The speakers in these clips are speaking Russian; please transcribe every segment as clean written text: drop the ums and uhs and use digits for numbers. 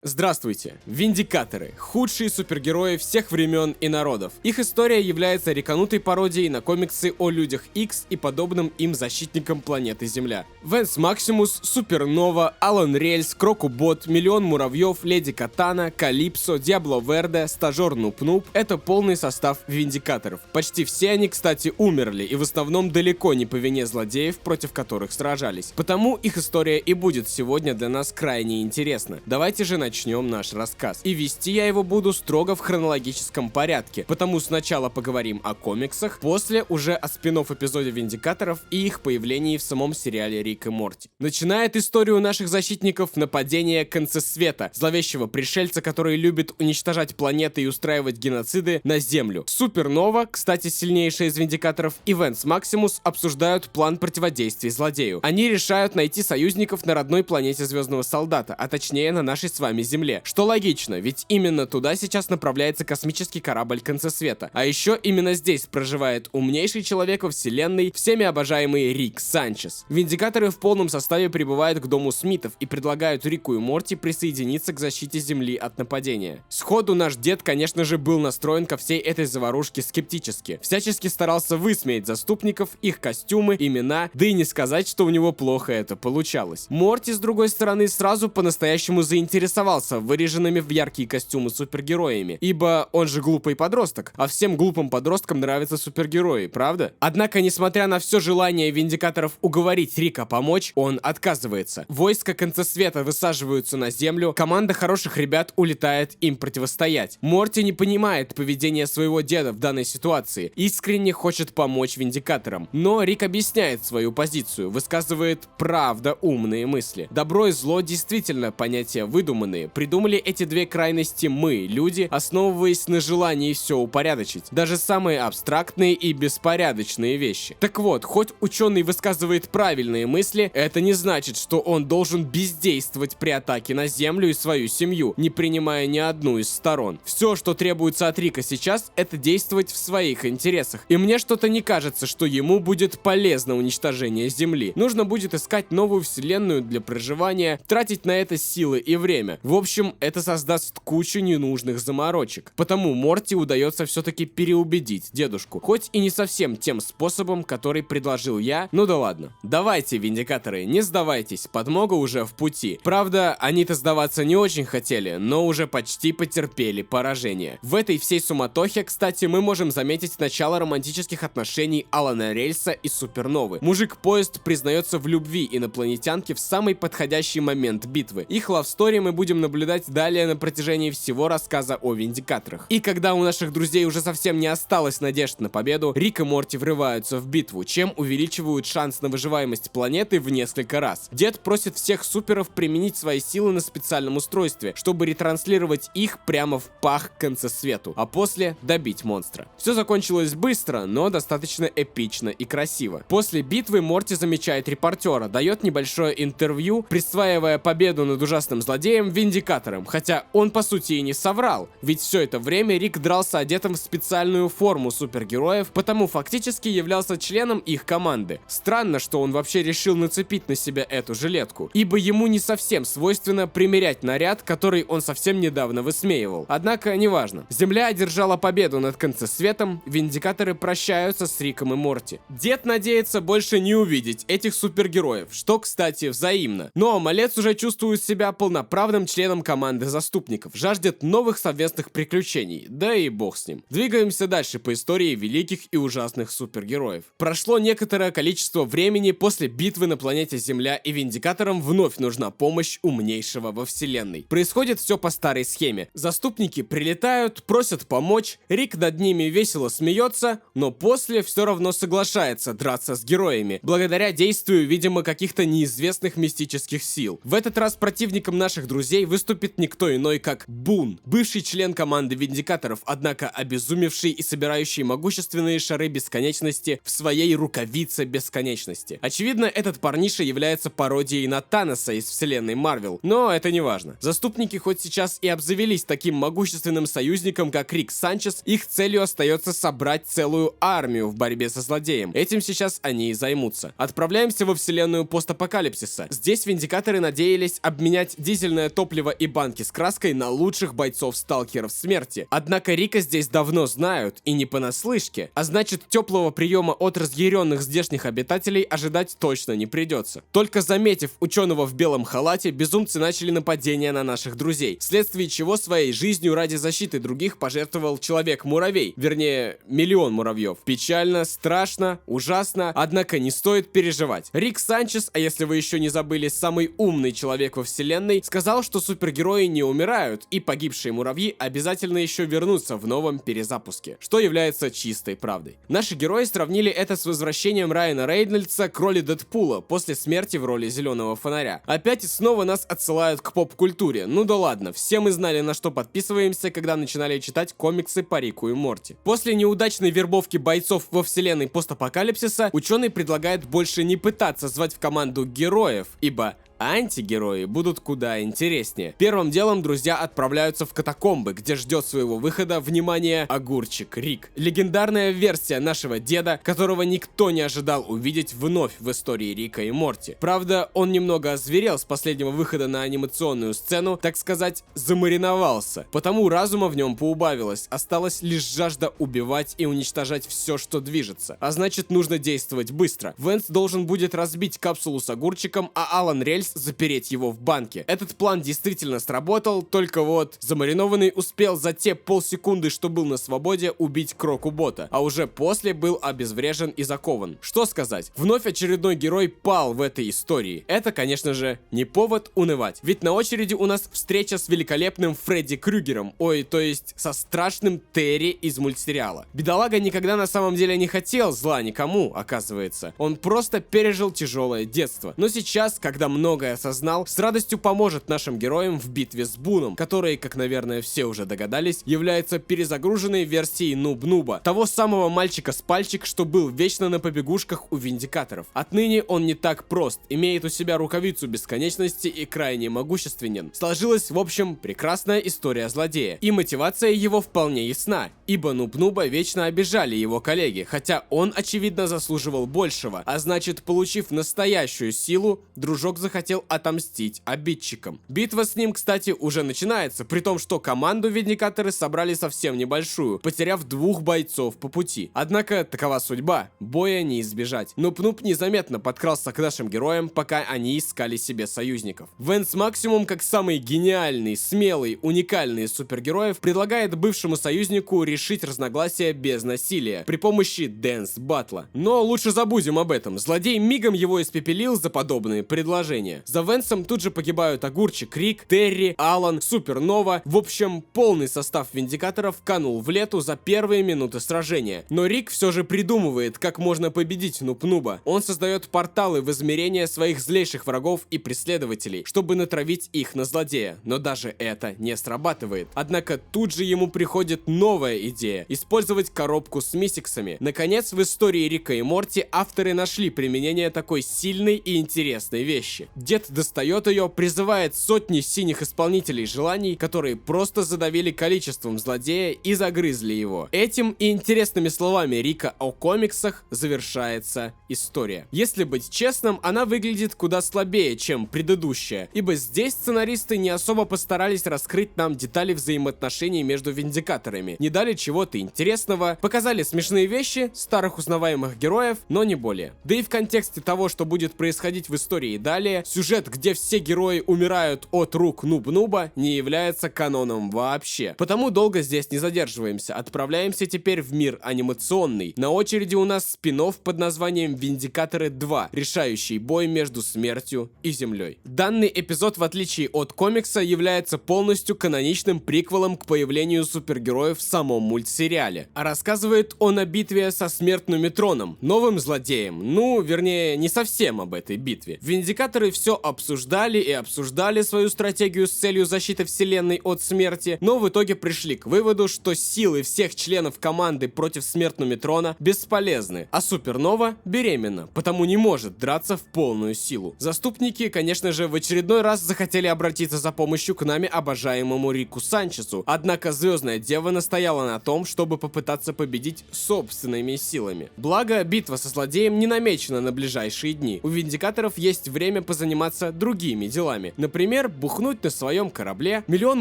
Здравствуйте! Виндикаторы – худшие супергерои всех времен и народов. Их история является реканутой пародией на комиксы о Людях Икс и подобным им защитникам планеты Земля. Венс Максимус, Супернова, Алан Рельс, Крокубот, Миллион Муравьев, Леди Катана, Калипсо, Диабло Верде, Стажер Нуп-Нуп – это полный состав Виндикаторов. Почти все они, кстати, умерли, и в основном далеко не по вине злодеев, против которых сражались. Потому их история и будет сегодня для нас крайне интересна. Давайте же начнем наш рассказ. И вести я его буду строго в хронологическом порядке, потому сначала поговорим о комиксах, после уже о спин-офф эпизоде Виндикаторов и их появлении в самом сериале Рик и Морти. Начинает историю наших защитников нападение Концесвета, зловещего пришельца, который любит уничтожать планеты и устраивать геноциды на Землю. Супернова, кстати, сильнейшая из Виндикаторов, и Венс Максимус обсуждают план противодействия злодею. Они решают найти союзников на родной планете Звездного Солдата, а точнее на нашей с вами Земле. Что логично, ведь именно туда сейчас направляется космический корабль Концесвета. А еще именно здесь проживает умнейший человек во вселенной, всеми обожаемый Рик Санчес. Виндикаторы в полном составе прибывают к дому Смитов и предлагают Рику и Морти присоединиться к защите Земли от нападения. Сходу наш дед, конечно же, был настроен ко всей этой заварушке скептически. Всячески старался высмеять заступников, их костюмы, имена, да и не сказать, что у него плохо это получалось. Морти, с другой стороны, сразу по-настоящему заинтересовался выреженными в яркие костюмы супергероями, ибо он же глупый подросток, а всем глупым подросткам нравятся супергерои, правда? Однако, несмотря на все желание Виндикаторов уговорить Рика помочь, он отказывается. Войска Концесвета высаживаются на Землю, команда хороших ребят улетает им противостоять. Морти не понимает поведения своего деда в данной ситуации, искренне хочет помочь Виндикаторам, но Рик объясняет свою позицию, высказывает правда умные мысли. Добро и зло действительно понятия выдуманные. Придумали эти две крайности мы, люди, основываясь на желании все упорядочить. Даже самые абстрактные и беспорядочные вещи. Так вот, хоть ученый высказывает правильные мысли, это не значит, что он должен бездействовать при атаке на Землю и свою семью, не принимая ни одну из сторон. Все, что требуется от Рика сейчас, это действовать в своих интересах. И мне что-то не кажется, что ему будет полезно уничтожение Земли. Нужно будет искать новую вселенную для проживания, тратить на это силы и время. В общем, это создаст кучу ненужных заморочек. Потому Морти удается все-таки переубедить дедушку. Хоть и не совсем тем способом, который предложил я, ну да ладно. Давайте, Виндикаторы, не сдавайтесь, подмога уже в пути. Правда, они-то сдаваться не очень хотели, но уже почти потерпели поражение. В этой всей суматохе, кстати, мы можем заметить начало романтических отношений Алана Рельса и Суперновы. Мужик-поезд признается в любви инопланетянке в самый подходящий момент битвы. Их лавстори мы будем наблюдать далее на протяжении всего рассказа о Виндикаторах. И когда у наших друзей уже совсем не осталось надежд на победу, Рик и Морти врываются в битву, чем увеличивают шанс на выживаемость планеты в несколько раз. Дед просит всех суперов применить свои силы на специальном устройстве, чтобы ретранслировать их прямо в пах Концесвету, а после добить монстра. Все закончилось быстро, но достаточно эпично и красиво. После битвы Морти замечает репортера, дает небольшое интервью, присваивая победу над ужасным злодеем Виндикатором, хотя он по сути и не соврал, ведь все это время Рик дрался одетым в специальную форму супергероев, потому фактически являлся членом их команды. Странно, что он вообще решил нацепить на себя эту жилетку, ибо ему не совсем свойственно примерять наряд, который он совсем недавно высмеивал. Однако, неважно. Земля одержала победу над Концесветом, Виндикаторы прощаются с Риком и Морти. Дед надеется больше не увидеть этих супергероев, что, кстати, взаимно. Но малец уже чувствует себя полноправным членом команды заступников, жаждет новых совместных приключений, да и бог с ним. Двигаемся дальше по истории великих и ужасных супергероев. Прошло некоторое количество времени после битвы на планете Земля, и Виндикаторам вновь нужна помощь умнейшего во вселенной. Происходит все по старой схеме. Заступники прилетают, просят помочь, Рик над ними весело смеется, но после все равно соглашается драться с героями, благодаря действию, видимо, каких-то неизвестных мистических сил. В этот раз противником наших друзей выступит никто иной, как Бун, бывший член команды Виндикаторов, однако обезумевший и собирающий могущественные шары бесконечности в своей рукавице бесконечности. Очевидно, этот парниша является пародией на Таноса из вселенной Марвел, но это не важно. Заступники хоть сейчас и обзавелись таким могущественным союзником, как Рик Санчес, их целью остается собрать целую армию в борьбе со злодеем. Этим сейчас они и займутся. Отправляемся во вселенную постапокалипсиса. Здесь Виндикаторы надеялись обменять дизельное топливо топлива и банки с краской на лучших бойцов-сталкеров смерти. Однако Рика здесь давно знают, и не понаслышке, а значит, теплого приема от разъяренных здешних обитателей ожидать точно не придется. Только заметив ученого в белом халате, безумцы начали нападение на наших друзей, вследствие чего своей жизнью ради защиты других пожертвовал человек-муравей, вернее, миллион муравьев. Печально, страшно, ужасно, однако не стоит переживать. Рик Санчес, а если вы еще не забыли, самый умный человек во вселенной, сказал, что супергерои не умирают, и погибшие муравьи обязательно еще вернутся в новом перезапуске, что является чистой правдой. Наши герои сравнили это с возвращением Райана Рейнольдса к роли Дэдпула после смерти в роли Зеленого Фонаря. Опять и снова нас отсылают к поп-культуре. Ну да ладно, все мы знали, на что подписываемся, когда начинали читать комиксы по Рику и Морти. После неудачной вербовки бойцов во вселенной постапокалипсиса, ученый предлагает больше не пытаться звать в команду героев, ибо антигерои будут куда интереснее. Первым делом друзья отправляются в катакомбы, где ждет своего выхода, внимание, огурчик Рик. Легендарная версия нашего деда, которого никто не ожидал увидеть вновь в истории Рика и Морти. Правда, он немного озверел с последнего выхода на анимационную сцену, так сказать, замариновался. Потому разума в нем поубавилось, осталась лишь жажда убивать и уничтожать все, что движется. А значит, нужно действовать быстро. Вэнс должен будет разбить капсулу с огурчиком, а Алан Рельс запереть его в банке. Этот план действительно сработал, только вот замаринованный успел за те полсекунды, что был на свободе, убить Кроку-бота, а уже после был обезврежен и закован. Что сказать? Вновь очередной герой пал в этой истории. Это, конечно же, не повод унывать. Ведь на очереди у нас встреча с великолепным Фредди Крюгером, то есть со страшным Терри из мультсериала. Бедолага никогда на самом деле не хотел зла никому, оказывается. Он просто пережил тяжелое детство. Но сейчас, когда многое осознал, с радостью поможет нашим героям в битве с Буном, который, как, наверное, все уже догадались, является перезагруженной версией Нуб-Нуба, того самого мальчика с пальчик, что был вечно на побегушках у Виндикаторов. Отныне он не так прост, имеет у себя рукавицу бесконечности и крайне могущественен. Сложилась, в общем, прекрасная история злодея, и мотивация его вполне ясна, ибо Нуб-Нуба вечно обижали его коллеги, хотя он, очевидно, заслуживал большего, а значит, получив настоящую силу, дружок захотел отомстить обидчикам. Битва с ним, кстати, уже начинается, при том, что команду Виндикаторы собрали совсем небольшую, потеряв 2 бойцов по пути. Однако, такова судьба, боя не избежать. Нуб-Нуб незаметно подкрался к нашим героям, пока они искали себе союзников. Вэнс Максимум, как самый гениальный, смелый, уникальный из супергероев, предлагает бывшему союзнику решить разногласия без насилия, при помощи дэнс-батла. Но лучше забудем об этом, злодей мигом его испепелил за подобные предложения. За Вэнсом тут же погибают Огурчик, Рик, Терри, Алан, Супернова. В общем, полный состав Виндикаторов канул в лету за первые минуты сражения. Но Рик все же придумывает, как можно победить Нуб-Нуба. Он создает порталы в измерения своих злейших врагов и преследователей, чтобы натравить их на злодея. Но даже это не срабатывает. Однако тут же ему приходит новая идея – использовать коробку с миссиксами. Наконец, в истории Рика и Морти авторы нашли применение такой сильной и интересной вещи. Дед достает ее, призывает сотни синих исполнителей желаний, которые просто задавили количеством злодея и загрызли его. Этим и интересными словами Рика о комиксах завершается история. Если быть честным, она выглядит куда слабее, чем предыдущая, ибо здесь сценаристы не особо постарались раскрыть нам детали взаимоотношений между Виндикаторами, не дали чего-то интересного, показали смешные вещи, старых узнаваемых героев, но не более. Да и в контексте того, что будет происходить в истории далее, сюжет, где все герои умирают от рук Нуб-Нуба, не является каноном вообще. Потому долго здесь не задерживаемся, отправляемся теперь в мир анимационный. На очереди у нас спин-офф под названием Виндикаторы 2, решающий бой между смертью и землей. Данный эпизод, в отличие от комикса, является полностью каноничным приквелом к появлению супергероев в самом мультсериале. А рассказывает он о битве со Смертным Метроном, новым злодеем. Ну, вернее, не совсем об этой битве. Виндикаторы все обсуждали и обсуждали свою стратегию с целью защиты вселенной от смерти, но в итоге пришли к выводу, что силы всех членов команды против Смертного Метрона бесполезны, а Супернова беременна, потому не может драться в полную силу. Заступники, конечно же, в очередной раз захотели обратиться за помощью к нами обожаемому Рику Санчесу, однако Звездная Дева настояла на том, чтобы попытаться победить собственными силами. Благо, битва со злодеем не намечена на ближайшие дни. У Виндикаторов есть время позаниматься заниматься другими делами. Например, бухнуть на своем корабле. Миллион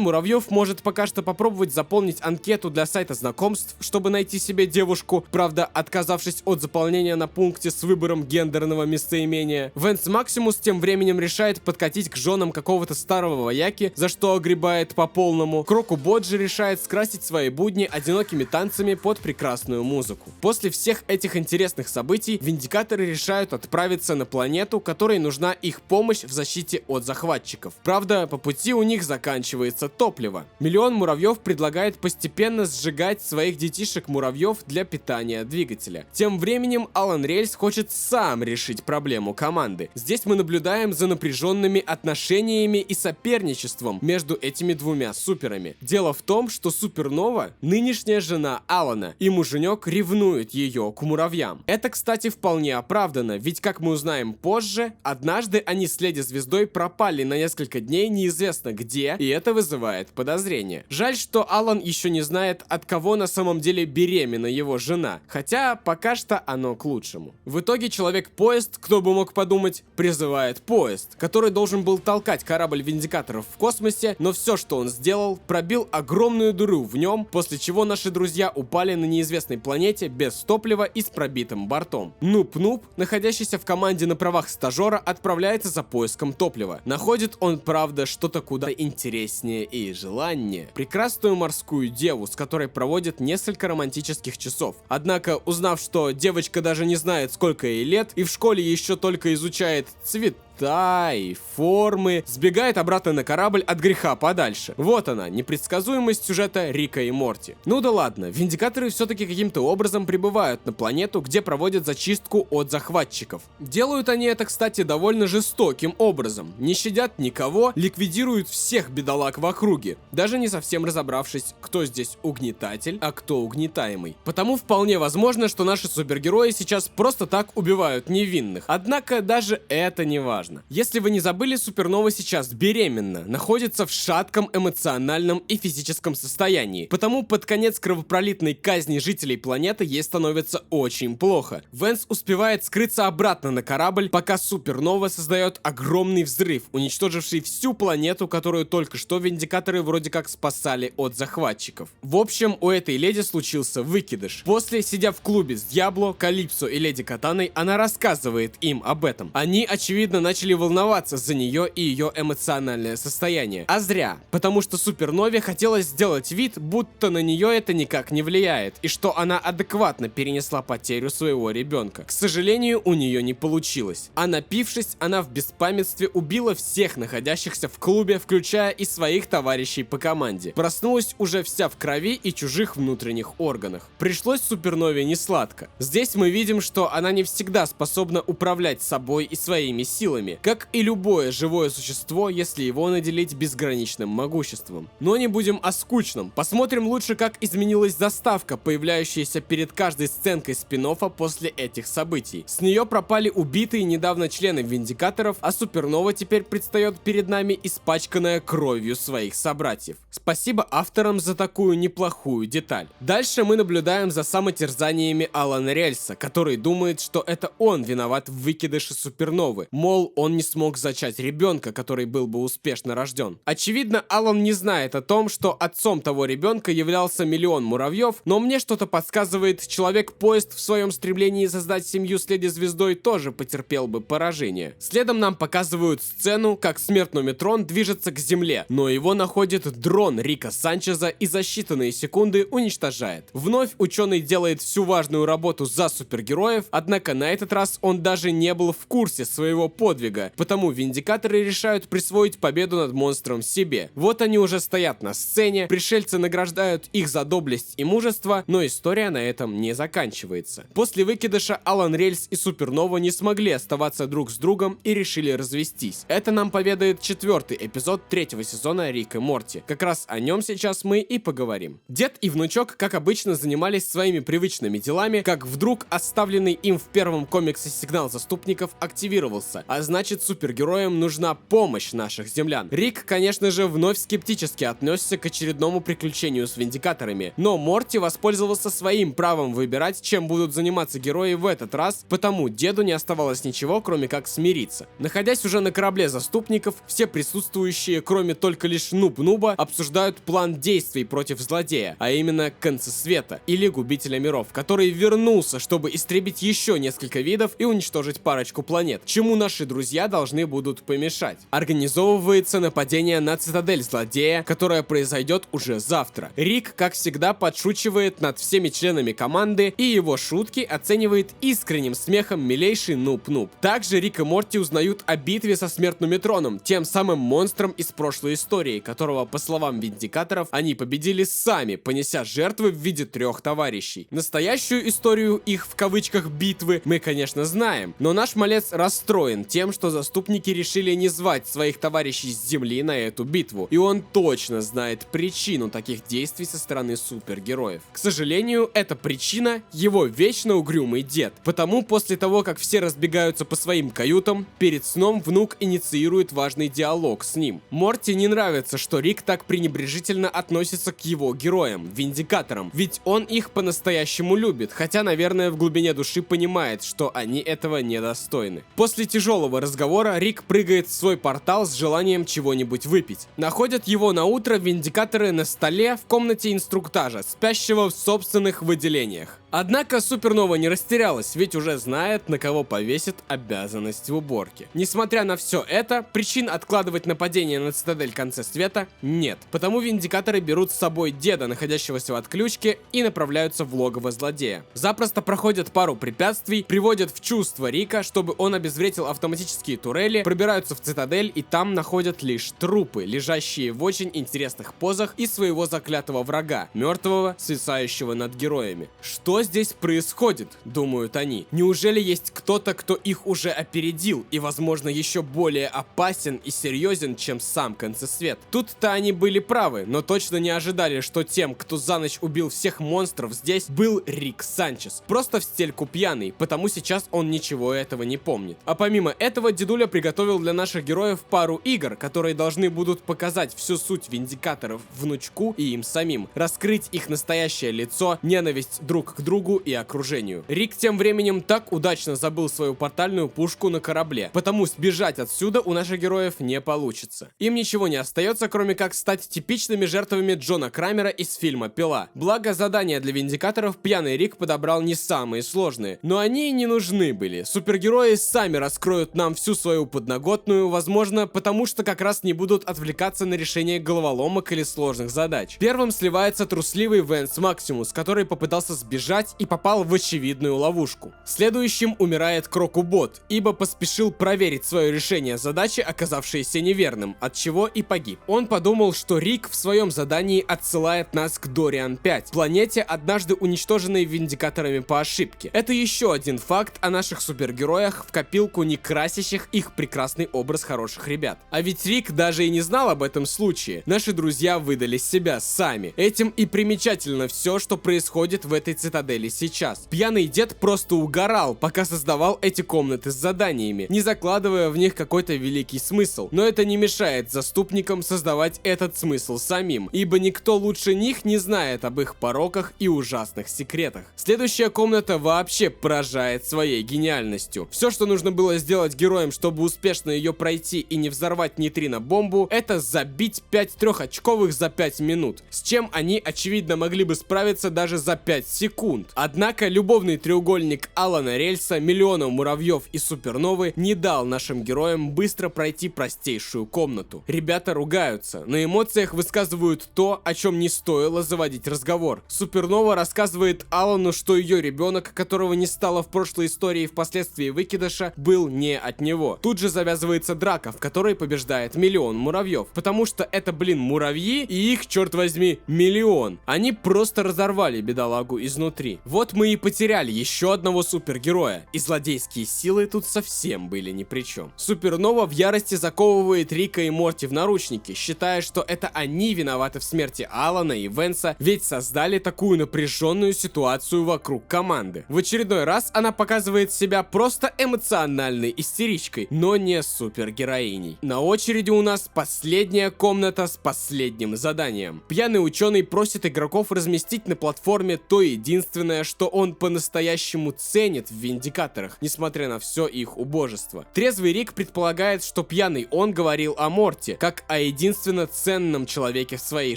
муравьев может пока что попробовать заполнить анкету для сайта знакомств, чтобы найти себе девушку, правда, отказавшись от заполнения на пункте с выбором гендерного местоимения. Вэнс Максимус тем временем решает подкатить к женам какого-то старого вояки, за что огребает по полному. Кроку Боджи решает скрасить свои будни одинокими танцами под прекрасную музыку. После всех этих интересных событий Виндикаторы решают отправиться на планету, которой нужна их помощь в защите от захватчиков. Правда, по пути у них заканчивается топливо. Миллион муравьев предлагает постепенно сжигать своих детишек-муравьев для питания двигателя. Тем временем Алан Рельс хочет сам решить проблему команды. Здесь мы наблюдаем за напряженными отношениями и соперничеством между этими двумя суперами. Дело в том, что Супернова — нынешняя жена Алана, и муженек ревнует ее к муравьям. Это, кстати, вполне оправдано, ведь, как мы узнаем позже, однажды они с Леди-звездой пропали на несколько дней неизвестно где, и это вызывает подозрения. Жаль, что Алан еще не знает, от кого на самом деле беременна его жена, хотя пока что оно к лучшему. В итоге Человек-поезд, кто бы мог подумать, призывает поезд, который должен был толкать корабль Виндикаторов в космосе, но все, что он сделал, пробил огромную дыру в нем, после чего наши друзья упали на неизвестной планете без топлива и с пробитым бортом. Нуб-Нуб, находящийся в команде на правах стажера, отправляется за поиском топлива. Находит он, правда, что-то куда интереснее и желаннее. Прекрасную морскую деву, с которой проводит несколько романтических часов. Однако, узнав, что девочка даже не знает, сколько ей лет, и в школе еще только изучает цвет и формы, сбегает обратно на корабль от греха подальше. Вот она, непредсказуемость сюжета Рика и Морти. Ну да ладно, Виндикаторы все-таки каким-то образом прибывают на планету, где проводят зачистку от захватчиков. Делают они это, кстати, довольно жестоким образом. Не щадят никого, ликвидируют всех бедолаг в округе, даже не совсем разобравшись, кто здесь угнетатель, а кто угнетаемый. Потому вполне возможно, что наши супергерои сейчас просто так убивают невинных. Однако даже это не важно. Если вы не забыли, Супернова сейчас беременна, находится в шатком эмоциональном и физическом состоянии, потому под конец кровопролитной казни жителей планеты ей становится очень плохо. Вэнс успевает скрыться обратно на корабль, пока Супернова создает огромный взрыв, уничтоживший всю планету, которую только что Виндикаторы вроде как спасали от захватчиков. В общем, у этой леди случился выкидыш. После, сидя в клубе с Дьябло, Калипсо и Леди Катаной, она рассказывает им об этом. Они, очевидно, начали волноваться за нее и ее эмоциональное состояние. А зря, потому что Супернове хотелось сделать вид, будто на нее это никак не влияет, и что она адекватно перенесла потерю своего ребенка. К сожалению, у нее не получилось. А напившись, она в беспамятстве убила всех находящихся в клубе, включая и своих товарищей по команде. Проснулась уже вся в крови и чужих внутренних органах. Пришлось Супернове несладко. Здесь мы видим, что она не всегда способна управлять собой и своими силами, как и любое живое существо, если его наделить безграничным могуществом. Но не будем о скучном. Посмотрим лучше, как изменилась заставка, появляющаяся перед каждой сценкой спин-оффа после этих событий. С нее пропали убитые недавно члены Виндикаторов, а Супернова теперь предстает перед нами испачканная кровью своих собратьев. Спасибо авторам за такую неплохую деталь. Дальше мы наблюдаем за самотерзаниями Алана Рельса, который думает, что это он виноват в выкидыше Суперновы. Мол, он не смог зачать ребенка, который был бы успешно рожден. Очевидно, Алан не знает о том, что отцом того ребенка являлся Миллион муравьев, но мне что-то подсказывает, Человек-поезд в своем стремлении создать семью с Леди-звездой тоже потерпел бы поражение. Следом нам показывают сцену, как смертный Метрон движется к земле, но его находит дрон Рика Санчеза и за считанные секунды уничтожает. Вновь ученый делает всю важную работу за супергероев, однако на этот раз он даже не был в курсе своего подвига, потому Виндикаторы решают присвоить победу над монстром себе. Вот они уже стоят на сцене, пришельцы награждают их за доблесть и мужество, но история на этом не заканчивается. После выкидыша Алан Рельс и Супернова не смогли оставаться друг с другом и решили развестись. Это нам поведает 4-й эпизод 3-го сезона Рик и Морти. Как раз о нем сейчас мы и поговорим. Дед и внучок, как обычно, занимались своими привычными делами, как вдруг оставленный им в первом комиксе сигнал заступников активировался, а значит, супергероям нужна помощь наших землян. Рик, конечно же, вновь скептически отнесся к очередному приключению с Виндикаторами, но Морти воспользовался своим правом выбирать, чем будут заниматься герои в этот раз, потому деду не оставалось ничего, кроме как смириться. Находясь уже на корабле заступников, все присутствующие, кроме только лишь Нуб-Нуба, обсуждают план действий против злодея, а именно Концесвета или Губителя миров, который вернулся, чтобы истребить еще несколько видов и уничтожить парочку планет, чему наши друзья должны будут помешать. Организовывается нападение на цитадель злодея, которое произойдет уже завтра. Рик, как всегда, подшучивает над всеми членами команды, и его шутки оценивает искренним смехом милейший Нуб-Нуб. Также Рик и Морти узнают о битве со Смертным Метроном, тем самым монстром из прошлой истории, которого, по словам Виндикаторов, они победили сами, понеся жертвы в виде 3 товарищей. Настоящую историю их, в кавычках, битвы мы, конечно, знаем, но наш малец расстроен тем, что заступники решили не звать своих товарищей с Земли на эту битву, и он точно знает причину таких действий со стороны супергероев. К сожалению, эта причина — его вечно угрюмый дед, потому после того, как все разбегаются по своим каютам, перед сном внук инициирует важный диалог с ним. Морти не нравится, что Рик так пренебрежительно относится к его героям, Виндикаторам, ведь он их по-настоящему любит, хотя, наверное, в глубине души понимает, что они этого недостойны. После тяжелого разговора Рик прыгает в свой портал с желанием чего-нибудь выпить. Находят его на утро Виндикаторы на столе в комнате инструктажа, спящего в собственных выделениях. Однако Супернова не растерялась, ведь уже знает, на кого повесит обязанность в уборке. Несмотря на все это, причин откладывать нападение на цитадель Концесвета нет, потому Виндикаторы берут с собой деда, находящегося в отключке, и направляются в логово злодея. Запросто проходят пару препятствий, приводят в чувство Рика, чтобы он обезвредил автоматические турели, пробираются в цитадель и там находят лишь трупы, лежащие в очень интересных позах и своего заклятого врага, мертвого, свисающего над героями. Что здесь происходит, думают они? Неужели есть кто-то, кто их уже опередил и, возможно, еще более опасен и серьезен, чем сам Концесвет? Тут-то они были правы, но точно не ожидали, что тем, кто за ночь убил всех монстров здесь, был Рик Санчес. Просто в стельку пьяный, потому сейчас он ничего этого не помнит. А помимо этого, дедуля приготовил для наших героев пару игр, которые должны будут показать всю суть Виндикаторов внучку и им самим, раскрыть их настоящее лицо, ненависть друг к другу и окружению. Рик тем временем так удачно забыл свою портальную пушку на корабле, потому сбежать отсюда у наших героев не получится. Им ничего не остается, кроме как стать типичными жертвами Джона Крамера из фильма «Пила». Благо, задания для Виндикаторов пьяный Рик подобрал не самые сложные, но они и не нужны были. Супергерои сами раскроют нам всю свою подноготную, возможно, потому что как раз не будут отвлекаться на решение головоломок или сложных задач. Первым сливается трусливый Вэнс Максимус, который попытался сбежать и попал в очевидную ловушку. Следующим умирает Крокубот, ибо поспешил проверить свое решение задачи, оказавшееся неверным, от чего и погиб. Он подумал, что Рик в своем задании отсылает нас к Дориан 5, планете, однажды уничтоженной Виндикаторами по ошибке. Это еще один факт о наших супергероях в копилку не красящих их прекрасный образ хороших ребят. А ведь Рик даже и не знал об этом случае. Наши друзья выдали себя сами. Этим и примечательно все, что происходит в этой цитадели сейчас. Пьяный дед просто угорал, пока создавал эти комнаты с заданиями, не закладывая в них какой-то великий смысл. Но это не мешает заступникам создавать этот смысл самим, ибо никто лучше них не знает об их пороках и ужасных секретах. Следующая комната вообще поражает своей гениальностью. Все, что нужно было сделать героям, чтобы успешно ее пройти и не взорвать нейтрино-бомбу, это забить 5 трехочковых за 5 минут, с чем они, очевидно, могли бы справиться даже за 5 секунд. Однако любовный треугольник Алана Рельса, Миллиона Муравьев и Суперновы не дал нашим героям быстро пройти простейшую комнату. Ребята ругаются, на эмоциях высказывают то, о чем не стоило заводить разговор. Супернова рассказывает Алану, что ее ребенок, которого не стало в прошлой истории и впоследствии выкидыша, был не от него. Тут же завязывается драка, в которой побеждает Миллион Муравьев, потому что это, муравьи, и их, черт возьми, миллион. Они просто разорвали бедолагу изнутри. внутри. Вот мы и потеряли еще одного супергероя, и злодейские силы тут совсем были ни при чем. Супернова в ярости заковывает Рика и Морти в наручники, считая, что это они виноваты в смерти Алана и Венса, ведь создали такую напряженную ситуацию вокруг команды. В очередной раз она показывает себя просто эмоциональной истеричкой, но не супергероиней. На очереди у нас последняя комната с последним заданием. Пьяный ученый просит игроков разместить на платформе то единственное, что он по-настоящему ценит в Виндикаторах, несмотря на все их убожество. Трезвый Рик предполагает, что пьяный он говорил о Морти, как о единственно ценном человеке в своей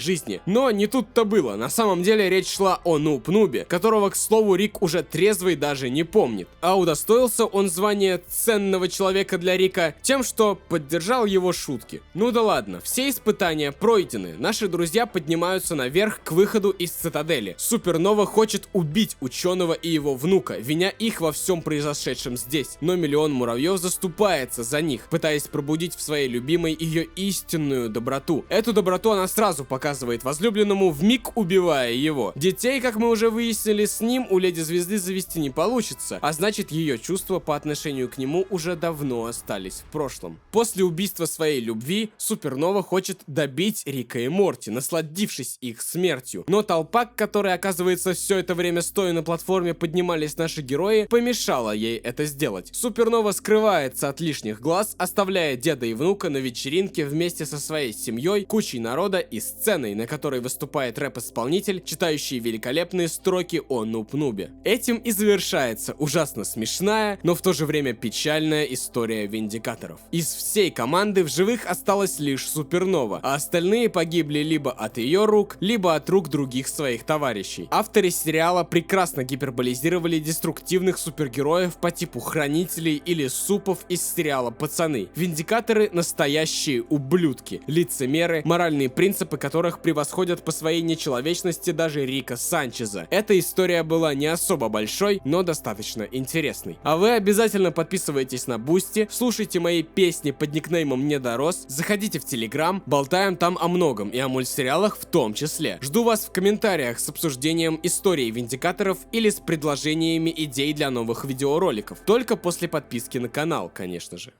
жизни. Но не тут-то было. На самом деле речь шла о Нуб-Нубе, которого, к слову, Рик уже трезвый даже не помнит. А удостоился он звания ценного человека для Рика тем, что поддержал его шутки. Ну да ладно, все испытания пройдены. Наши друзья поднимаются наверх к выходу из цитадели. Супернова хочет убить ученого и его внука, виня их во всем произошедшем здесь. Но миллион муравьев заступается за них, пытаясь пробудить в своей любимой ее истинную доброту. Эту доброту она сразу показывает возлюбленному, вмиг убивая его. Детей, как мы уже выяснили, с ним у Леди Звезды завести не получится, а значит ее чувства по отношению к нему уже давно остались в прошлом. После убийства своей любви Супернова хочет добить Рика и Морти, насладившись их смертью. Но толпа, к которой, оказывается, все это время стоя на платформе поднимались наши герои, помешала ей это сделать. Супернова скрывается от лишних глаз, оставляя деда и внука на вечеринке вместе со своей семьей, кучей народа и сценой, на которой выступает рэп-исполнитель, читающий великолепные строки о Нуб-Нубе. Этим и завершается ужасно смешная, но в то же время печальная история Виндикаторов. Из всей команды в живых осталась лишь Супернова, а остальные погибли либо от ее рук, либо от рук других своих товарищей. Авторы сериала прекрасно гиперболизировали деструктивных супергероев по типу Хранителей или Супов из сериала «Пацаны». Виндикаторы — настоящие ублюдки, лицемеры, моральные принципы которых превосходят по своей нечеловечности даже Рика Санчеза. Эта история была не особо большой, но достаточно интересной. А вы обязательно подписывайтесь на Бусти, слушайте мои песни под никнеймом Недорос, заходите в Телеграм, болтаем там о многом и о мультсериалах в том числе. Жду вас в комментариях с обсуждением истории Виндикаторов или с предложениями идей для новых видеороликов. Только после подписки на канал, конечно же.